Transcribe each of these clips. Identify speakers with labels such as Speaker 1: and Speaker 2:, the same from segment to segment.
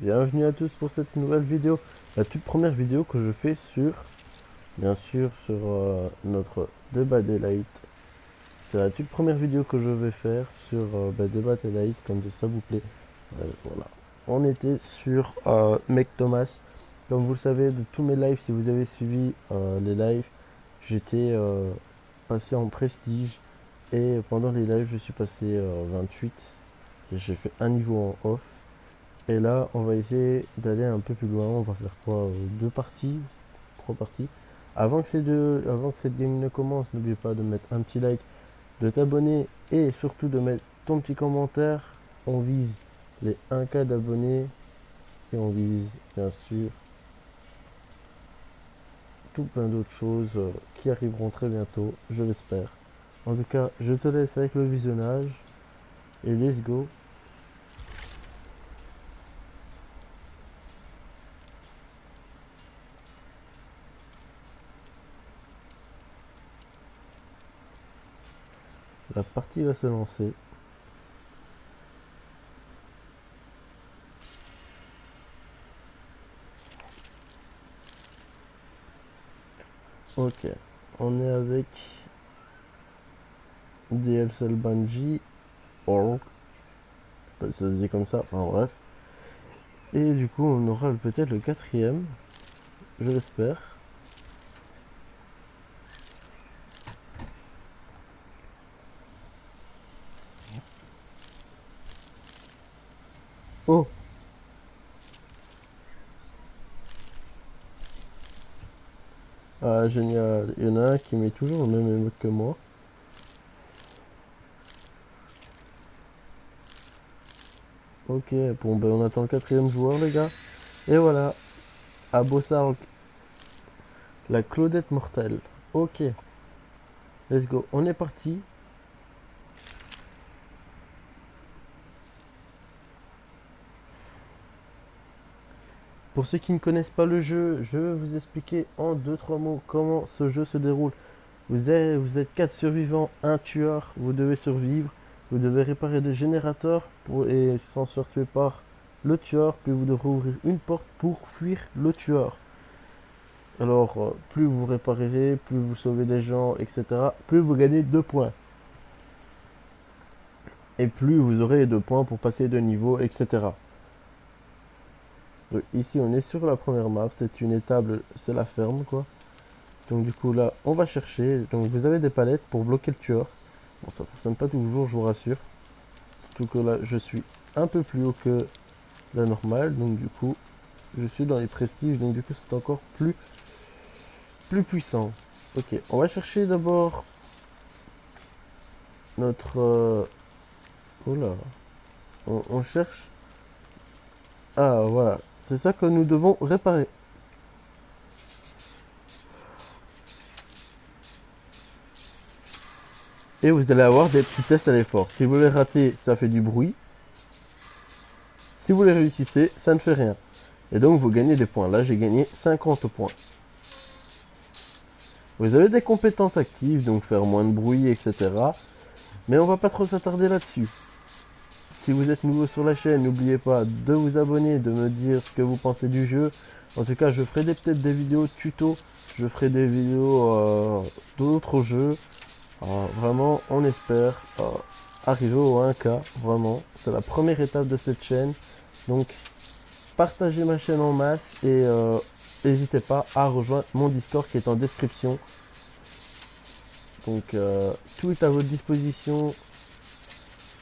Speaker 1: Bienvenue à tous pour cette nouvelle vidéo. La toute première vidéo que je fais sur, bien sûr, sur notre débat Daylight. C'est la toute première vidéo que je vais faire sur débat Daylight, comme ça vous plaît. Voilà. On était sur Mec Thomas. Comme vous le savez, de tous mes lives, si vous avez suivi les lives, j'étais passé en prestige. Et pendant les lives, je suis passé 28. J'ai fait un niveau en off. Et là, on va essayer d'aller un peu plus loin. On va faire quoi? Deux parties? Trois parties? Avant que cette game ne commence, n'oublie pas de mettre un petit like, de t'abonner et surtout de mettre ton petit commentaire. On vise les 1K d'abonnés et on vise bien sûr tout plein d'autres choses qui arriveront très bientôt, je l'espère. En tout cas, je te laisse avec le visionnage et let's go. La partie va se lancer. Ok, on est avec DLCL Bungie, or, ça se dit comme ça, enfin bref. Et du coup, on aura peut-être le quatrième, je l'espère. Oh, ah, génial, il y en a un qui met toujours le même émote que moi. Ok, bon ben on attend le quatrième joueur les gars. Et voilà, à Bossark, la Claudette mortelle. Ok, let's go, on est parti. Pour ceux qui ne connaissent pas le jeu, je vais vous expliquer en deux trois mots comment ce jeu se déroule. Vous êtes 4 survivants, un tueur, vous devez survivre. Vous devez réparer des générateurs et s'en sortir par le tueur, puis vous devrez ouvrir une porte pour fuir le tueur. Alors, plus vous réparez, plus vous sauvez des gens, etc., plus vous gagnez 2 points. Et plus vous aurez 2 points pour passer de niveau, etc. Donc, ici, on est sur la première map, c'est une étable, c'est la ferme, quoi. Donc, du coup, là, on va chercher. Donc, vous avez des palettes pour bloquer le tueur. Bon, ça fonctionne pas toujours, je vous rassure. Surtout que là, je suis un peu plus haut que la normale. Donc, du coup, je suis dans les prestiges. Donc, du coup, c'est encore plus puissant. Ok, on va chercher d'abord notre... oh là, on cherche... Ah, voilà. C'est ça que nous devons réparer. Et vous allez avoir des petits tests à l'effort. Si vous les ratez, ça fait du bruit. Si vous les réussissez, ça ne fait rien. Et donc, vous gagnez des points. Là, j'ai gagné 50 points. Vous avez des compétences actives, donc faire moins de bruit, etc. Mais on va pas trop s'attarder là-dessus. Si vous êtes nouveau sur la chaîne, n'oubliez pas de vous abonner, de me dire ce que vous pensez du jeu. En tout cas, je ferai peut-être des vidéos tuto, je ferai des vidéos d'autres jeux. Vraiment, on espère arriver au 1K, vraiment. C'est la première étape de cette chaîne. Donc, partagez ma chaîne en masse et n'hésitez pas à rejoindre mon Discord qui est en description. Donc, tout est à votre disposition.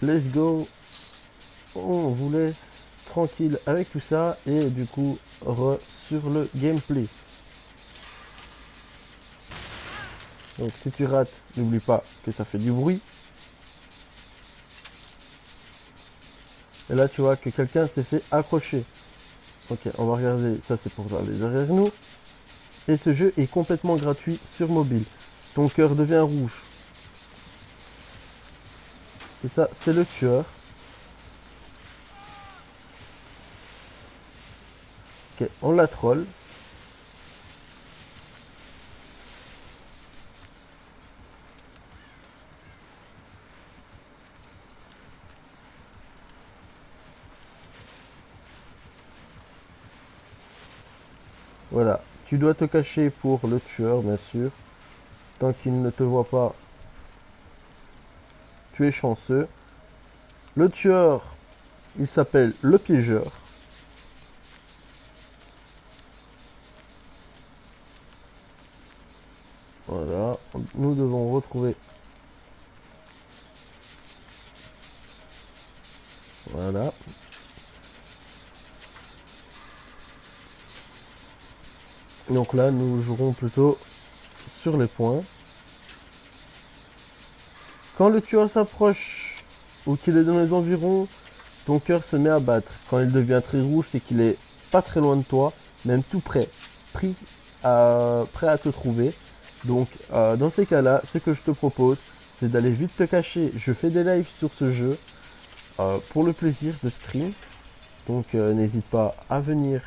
Speaker 1: Let's go. On vous laisse tranquille avec tout ça et du coup sur le gameplay. Donc si tu rates, n'oublie pas que ça fait du bruit. Et là tu vois que quelqu'un s'est fait accrocher. Ok, on va regarder, ça c'est pour aller derrière nous. Et ce jeu est complètement gratuit sur mobile. Ton cœur devient rouge. Et ça c'est le tueur. Ok, on la troll. Voilà, tu dois te cacher pour le tueur, bien sûr. Tant qu'il ne te voit pas, tu es chanceux. Le tueur, il s'appelle le piégeur. Voilà, nous devons retrouver. Voilà. Donc là, nous jouerons plutôt sur les points. Quand le tueur s'approche ou qu'il est dans les environs, ton cœur se met à battre. Quand il devient très rouge, c'est qu'il est pas très loin de toi, même tout près, prêt à te trouver. Donc, dans ces cas-là, ce que je te propose, c'est d'aller vite te cacher. Je fais des lives sur ce jeu pour le plaisir de stream. Donc, n'hésite pas à venir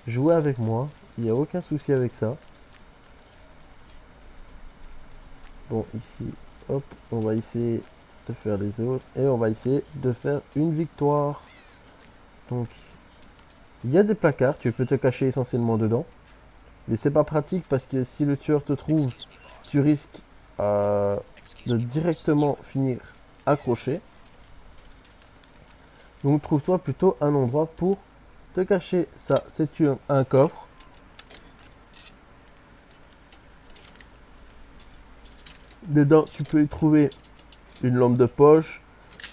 Speaker 1: jouer avec moi. Il n'y a aucun souci avec ça. Bon, ici, hop, on va essayer de faire les autres. Et on va essayer de faire une victoire. Donc, il y a des placards, tu peux te cacher essentiellement dedans. Mais c'est pas pratique parce que si le tueur te trouve, tu risques de directement finir accroché. Donc trouve-toi plutôt un endroit pour te cacher. Ça, c'est un coffre. Dedans, tu peux y trouver une lampe de poche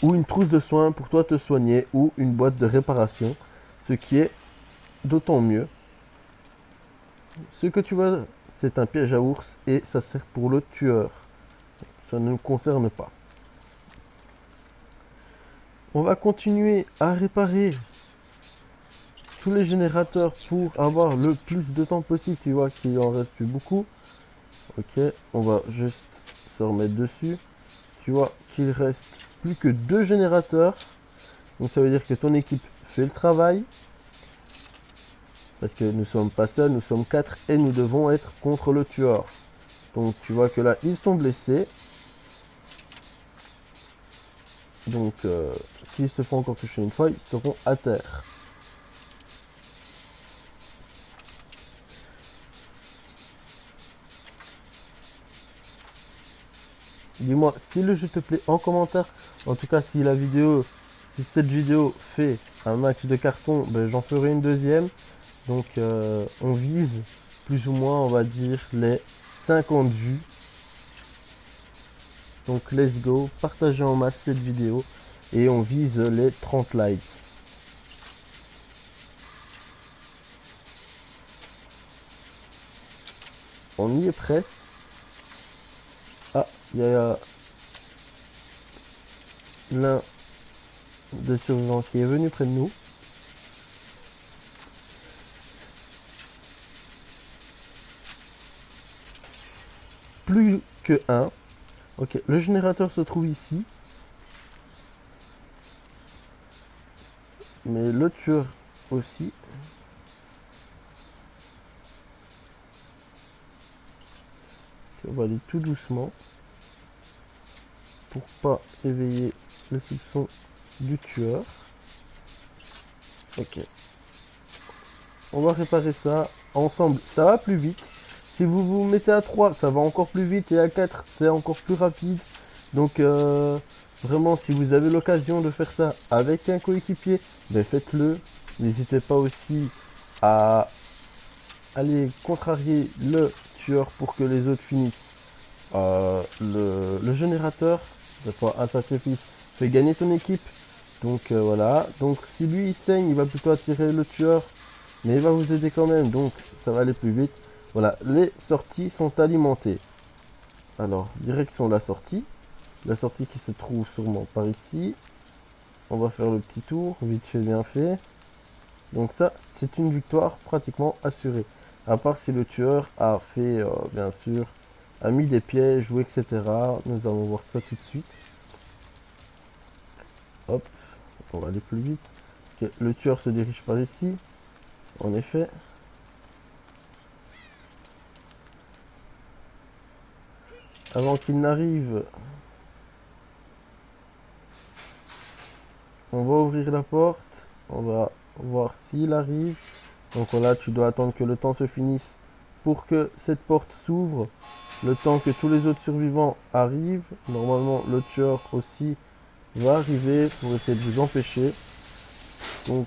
Speaker 1: ou une trousse de soins pour toi te soigner ou une boîte de réparation. Ce qui est d'autant mieux. Ce que tu vois, c'est un piège à ours et ça sert pour le tueur. Ça ne nous concerne pas. On va continuer à réparer tous les générateurs pour avoir le plus de temps possible. Tu vois qu'il en reste plus beaucoup. Ok, on va juste se remettre dessus. Tu vois qu'il reste plus que 2 générateurs. Donc ça veut dire que ton équipe fait le travail. Parce que nous sommes pas seuls, nous sommes 4 et nous devons être contre le tueur. Donc tu vois que là, ils sont blessés. Donc s'ils se font encore toucher une fois, ils seront à terre. Dis-moi si le jeu te plaît en commentaire. En tout cas, si cette vidéo fait un max de cartons, ben, j'en ferai une deuxième. Donc on vise plus ou moins, on va dire, les 50 vues. Donc let's go, partagez en masse cette vidéo et on vise les 30 likes. On y est presque. Ah, il y a l'un des survivants qui est venu près de nous. Plus que un. Ok, le générateur se trouve ici. Mais le tueur aussi. On va aller tout doucement. Pour pas éveiller le soupçon du tueur. Ok. On va réparer ça ensemble. Ça va plus vite. Si vous vous mettez à 3, ça va encore plus vite. Et à 4, c'est encore plus rapide. Donc, vraiment, si vous avez l'occasion de faire ça avec un coéquipier, ben faites-le. N'hésitez pas aussi à aller contrarier le tueur pour que les autres finissent. Le générateur, un sacrifice, fait gagner ton équipe. Donc, voilà. Donc, si lui, il saigne, il va plutôt attirer le tueur. Mais il va vous aider quand même, donc ça va aller plus vite. Voilà, les sorties sont alimentées. Alors, direction la sortie. La sortie qui se trouve sûrement par ici. On va faire le petit tour, vite fait, bien fait. Donc ça, c'est une victoire pratiquement assurée. À part si le tueur a fait, bien sûr, a mis des pièges ou etc. Nous allons voir ça tout de suite. Hop, on va aller plus vite. Okay, le tueur se dirige par ici. En effet. Avant qu'il n'arrive, on va ouvrir la porte. On va voir s'il arrive. Donc là, tu dois attendre que le temps se finisse pour que cette porte s'ouvre. Le temps que tous les autres survivants arrivent. Normalement, le tueur aussi va arriver pour essayer de vous empêcher. Donc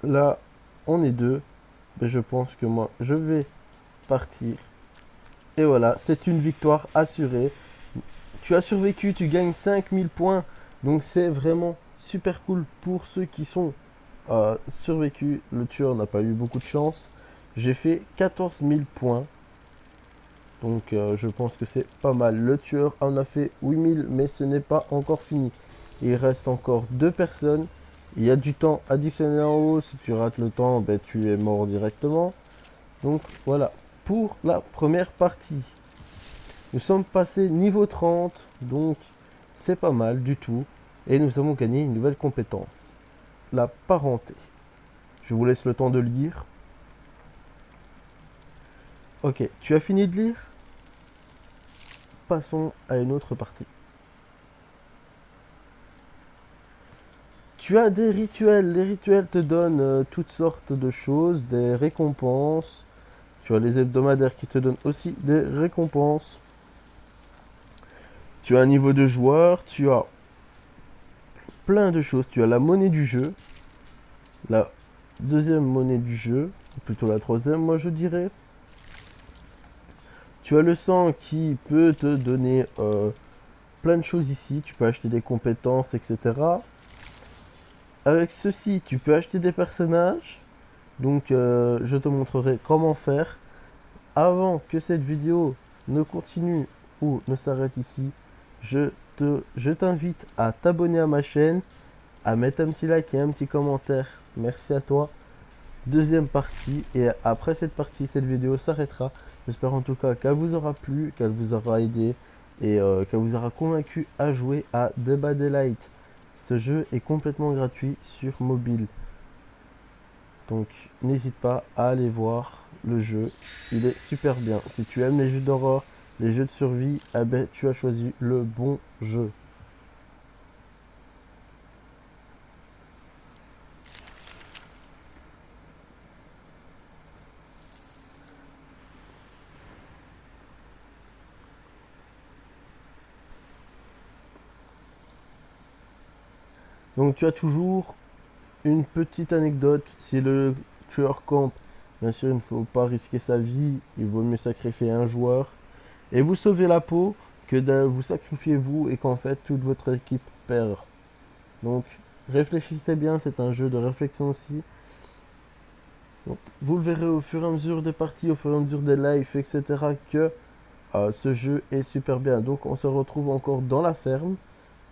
Speaker 1: là, on est deux. Mais je pense que moi, je vais partir. Et voilà, c'est une victoire assurée. Tu as survécu, tu gagnes 5000 points. Donc c'est vraiment super cool pour ceux qui sont survécus. Le tueur n'a pas eu beaucoup de chance. J'ai fait 14 000 points. Donc je pense que c'est pas mal. Le tueur en a fait 8000, mais ce n'est pas encore fini. Il reste encore deux personnes. Il y a du temps additionnel en haut. Si tu rates le temps, ben, tu es mort directement. Donc voilà, pour la première partie. Nous sommes passés niveau 30, donc c'est pas mal du tout. Et nous avons gagné une nouvelle compétence, la parenté. Je vous laisse le temps de lire. Ok, tu as fini de lire? Passons à une autre partie. Tu as des rituels. Les rituels te donnent toutes sortes de choses, des récompenses. Tu as les hebdomadaires qui te donnent aussi des récompenses. Tu as un niveau de joueur, tu as plein de choses. Tu as la monnaie du jeu, la deuxième monnaie du jeu, ou plutôt la troisième, moi je dirais. Tu as le sang qui peut te donner plein de choses ici. Tu peux acheter des compétences, etc. Avec ceci, tu peux acheter des personnages. Donc, je te montrerai comment faire. Avant que cette vidéo ne continue ou ne s'arrête ici, je t'invite à t'abonner à ma chaîne, à mettre un petit like et un petit commentaire. Merci à toi. Deuxième partie, et après cette partie, cette vidéo s'arrêtera. J'espère en tout cas qu'elle vous aura plu, qu'elle vous aura aidé et qu'elle vous aura convaincu à jouer à Dead by Daylight. Ce jeu est complètement gratuit sur mobile. Donc n'hésite pas à aller voir le jeu, il est super bien. Si tu aimes les jeux d'horreur, les jeux de survie, eh ben, tu as choisi le bon jeu. Donc tu as toujours une petite anecdote, si le tueur campe, bien sûr il ne faut pas risquer sa vie, il vaut mieux sacrifier un joueur. Et vous sauvez la peau que de vous sacrifier vous et qu'en fait toute votre équipe perd. Donc réfléchissez bien, c'est un jeu de réflexion aussi. Donc, vous le verrez au fur et à mesure des parties, au fur et à mesure des lives, etc. que ce jeu est super bien. Donc on se retrouve encore dans la ferme.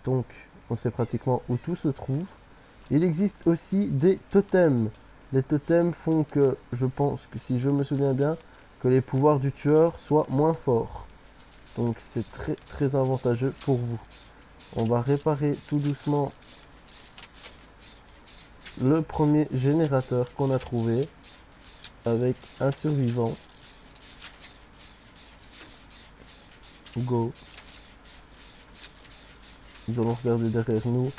Speaker 1: Donc on sait pratiquement où tout se trouve. Il existe aussi des totems. Les totems font que, je pense que si je me souviens bien, que les pouvoirs du tueur soient moins forts. Donc c'est très très avantageux pour vous. On va réparer tout doucement le premier générateur qu'on a trouvé avec un survivant. Go. Nous allons regarder derrière nous.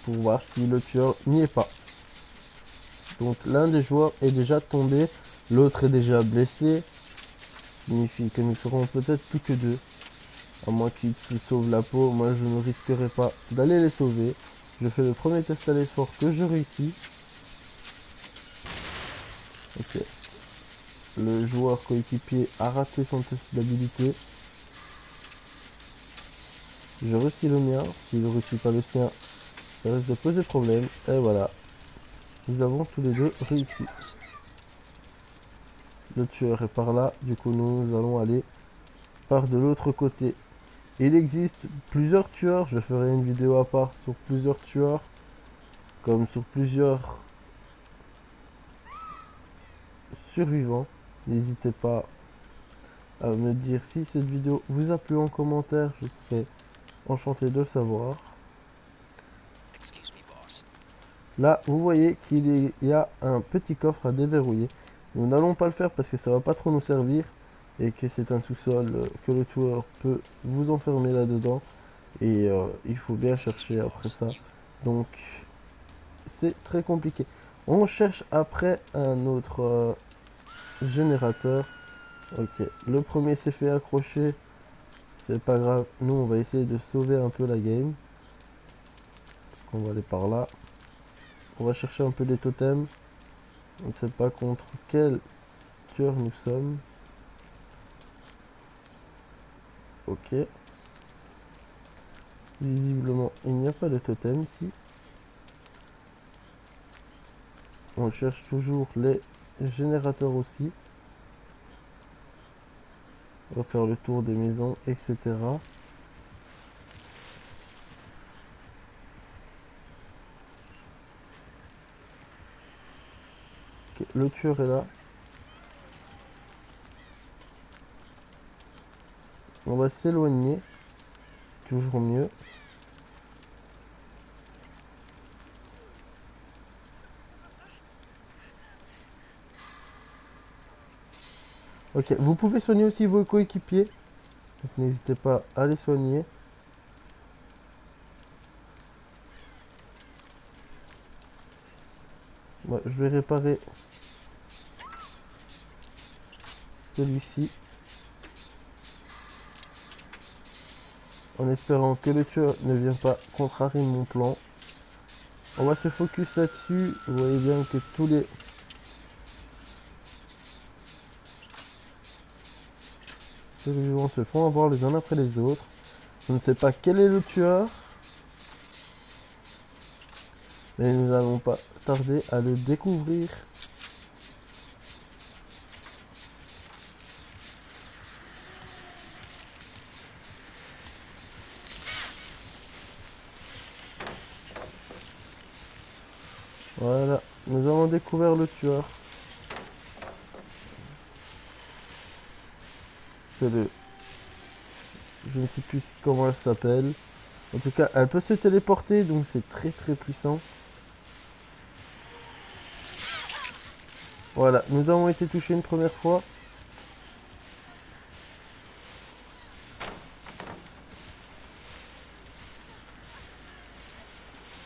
Speaker 1: Pour voir si le tueur n'y est pas. Donc l'un des joueurs est déjà tombé, l'autre est déjà blessé. Signifie que nous serons peut-être plus que deux. À moins qu'ils se sauvent la peau, moi je ne risquerai pas d'aller les sauver. Je fais le premier test à l'effort que je réussis. Ok. Le joueur coéquipier a raté son test d'habilité. Je réussis le mien. S'il ne réussit pas le sien, ça risque de poser problème. Et voilà. Nous avons tous les deux réussi. Le tueur est par là. Du coup, nous allons aller par de l'autre côté. Il existe plusieurs tueurs. Je ferai une vidéo à part sur plusieurs tueurs. Comme sur plusieurs survivants. N'hésitez pas à me dire si cette vidéo vous a plu en commentaire. Je serai enchanté de le savoir. Là, vous voyez qu'il y a un petit coffre à déverrouiller. Nous n'allons pas le faire parce que ça va pas trop nous servir et que c'est un sous-sol que le tueur peut vous enfermer là-dedans. Et il faut bien chercher après ça Donc c'est très compliqué. On cherche après un autre générateur. Ok, le premier s'est fait accrocher. C'est pas grave. Nous, on va essayer de sauver un peu la game. On va aller par là. On va chercher un peu les totems. On ne sait pas contre quel tueur nous sommes. Ok. Visiblement, il n'y a pas de totem ici. On cherche toujours les générateurs aussi. On va faire le tour des maisons, etc. Ok, le tueur est là. On va s'éloigner. C'est toujours mieux. Ok, vous pouvez soigner aussi vos coéquipiers. N'hésitez pas à les soigner. Moi, je vais réparer celui-ci. En espérant que le tueur ne vienne pas contrarier mon plan. On va se focus là-dessus. Vous voyez bien que tous les survivants se font avoir les uns après les autres. Je ne sais pas quel est le tueur. Mais nous n'allons pas tarder à le découvrir. Voilà, nous avons découvert le tueur. C'est le... Je ne sais plus comment elle s'appelle. En tout cas, elle peut se téléporter, donc c'est très très puissant. Voilà, nous avons été touchés une première fois.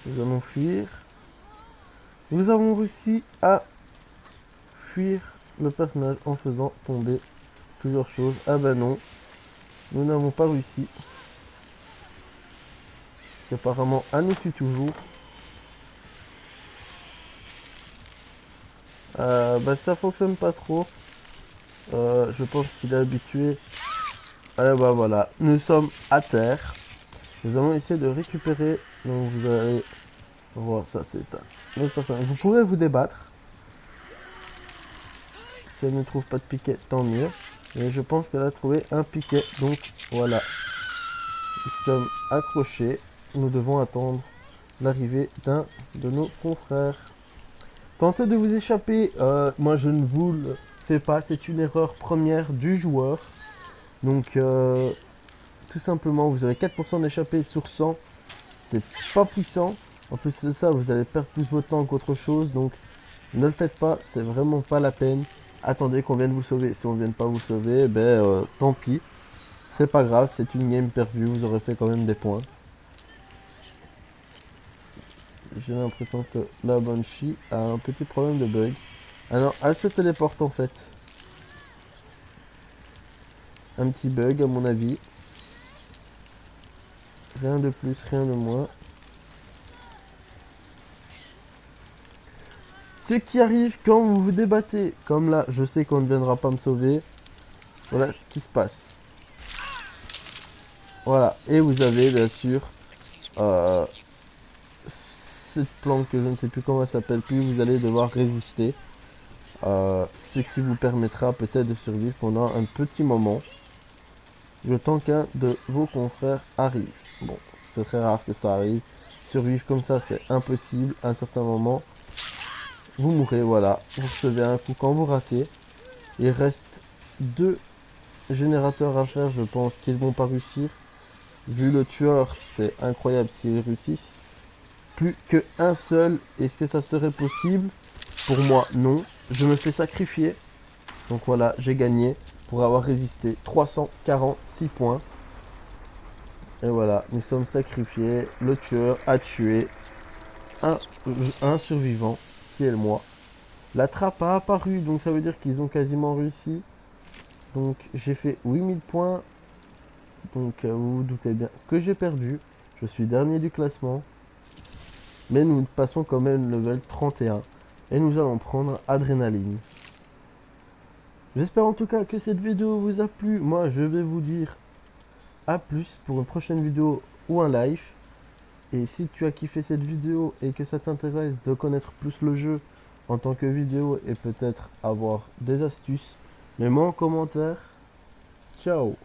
Speaker 1: Nous allons fuir. Nous avons réussi à fuir le personnage en faisant tomber plusieurs choses. Ah bah non, nous n'avons pas réussi. Apparemment, elle nous suit toujours. Bah ça fonctionne pas trop. Je pense qu'il est habitué. Ah bah voilà, nous sommes à terre. Nous allons essayer de récupérer. Donc vous allez voir ça, c'est un autre personnage. Vous pourrez vous débattre. Si elle ne trouve pas de piquet, tant mieux. Mais je pense qu'elle a trouvé un piquet. Donc voilà. Nous sommes accrochés. Nous devons attendre l'arrivée d'un de nos confrères. Tentez de vous échapper. Moi je ne vous le fais pas. C'est une erreur première du joueur. Donc tout simplement vous avez 4% d'échappée sur 100. C'est pas puissant. En plus de ça, vous allez perdre plus votre temps qu'autre chose. Donc ne le faites pas, c'est vraiment pas la peine. Attendez qu'on vienne vous sauver. Si on ne vient pas vous sauver, ben tant pis. C'est pas grave, c'est une game perdue, vous aurez fait quand même des points. J'ai l'impression que la Banshee a un petit problème de bug. Ah non, elle se téléporte en fait. Un petit bug à mon avis. Rien de plus, rien de moins. Ce qui arrive quand vous vous débattez. Comme là, je sais qu'on ne viendra pas me sauver. Voilà ce qui se passe. Voilà, et vous avez bien sûr cette planque que je ne sais plus comment elle s'appelle, puis vous allez devoir résister. Ce qui vous permettra peut-être de survivre pendant un petit moment. Le temps qu'un de vos confrères arrive. Bon, c'est très rare que ça arrive. Survivre comme ça, c'est impossible. À un certain moment, vous mourrez, voilà. Vous recevez un coup quand vous ratez. Il reste 2 générateurs à faire, je pense qu'ils vont pas réussir. Vu le tueur, c'est incroyable s'ils réussissent. Plus qu'un seul, est-ce que ça serait possible? Pour moi, non. Je me fais sacrifier. Donc voilà, j'ai gagné pour avoir résisté. 346 points. Et voilà, nous sommes sacrifiés. Le tueur a tué. un survivant, qui est moi. La trappe a apparu, donc ça veut dire qu'ils ont quasiment réussi. Donc j'ai fait 8000 points. Donc vous vous doutez bien que j'ai perdu. Je suis dernier du classement. Mais nous passons quand même level 31. Et nous allons prendre Adrénaline. J'espère en tout cas que cette vidéo vous a plu. Moi je vais vous dire à plus pour une prochaine vidéo ou un live. Et si tu as kiffé cette vidéo et que ça t'intéresse de connaître plus le jeu en tant que vidéo et peut-être avoir des astuces, mets-moi en commentaire. Ciao.